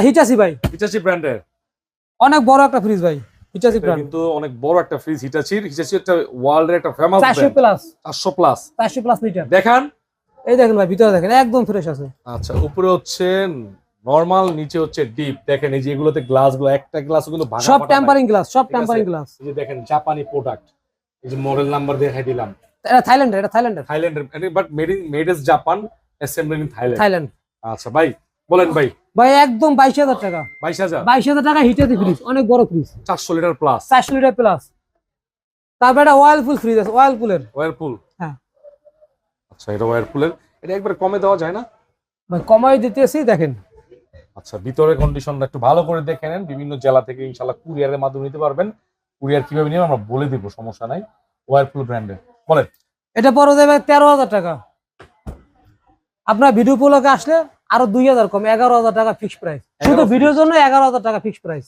Hitachi ভাই, Hitachi ব্র্যান্ডের অনেক বড় একটা ফ্রিজ ভাই, হিটাচি ব্র্যান্ড। কিন্তু অনেক বড় একটা ফ্রিজ হিটাচির একটা ওয়ার্ল্ডের একটা famous 400 plus, 400 plus 400 plus litre. দেখান, এই দেখেন ভাই, ভিতরে দেখেন একদম ফ্রেশ আছে। আচ্ছা উপরে হচ্ছে নরমাল, নিচে হচ্ছে ডিপ। দেখেন এই যে এগুলোতে গ্লাসগুলো, একটা গ্লাস কিন্তু ভাঙা সব ফাটা নাই। টেম্পারিং গ্লাস, সব ঠিক আছে? Tampering glass. এই যে দেখেন জাপানি প্রোডাক্ট, এই যে মডেল নাম্বার দেখাই দিলাম, এটা থাইল্যান্ডের, এটা থাইল্যান্ডের, থাইল্যান্ডের, but made in Japan, assembled in Thailand. Thailand. আচ্ছা ভাই বলেন ভাই। ভাই একদম 22,000 টাকা, 22,000, 22,000 টাকা হিটাচি ফ্রিজ, অনেক বড় fridge, 400 litre plus, 400 litre plus. তারপর একটা ওয়ার্লপুল ফ্রিজ আছে, ওয়ার্লপুলের। ওয়ারপুল। হ্যাঁ আচ্ছা এটা ওয়ারপুলের, এটা একবার কমে দেওয়া যায় না? ভাই কমাই দিতেছি, দেখেন। আচ্ছা ভিতরের কন্ডিশনটা একটু ভালো করে দেখে নেন, বিভিন্ন জেলা থেকে ইনশাআল্লাহ কুরিয়ারের মাধ্যমে নিতে পারবেন। কুরিয়ার কিভাবে নিবেন আমরা বলে দিব, সমস্যা নাই। ওয়ারপুল ব্র্যান্ডের বলেন। এটা পড়ে যাবে 13,000 টাকা। আপনার ভিডিও উপলক্ষে আসলে আরো 2,000 কম, 11,000 টাকা ফিক্সড প্রাইস, শুধু ভিডিওর জন্য 11,000 টাকা ফিক্সড প্রাইস।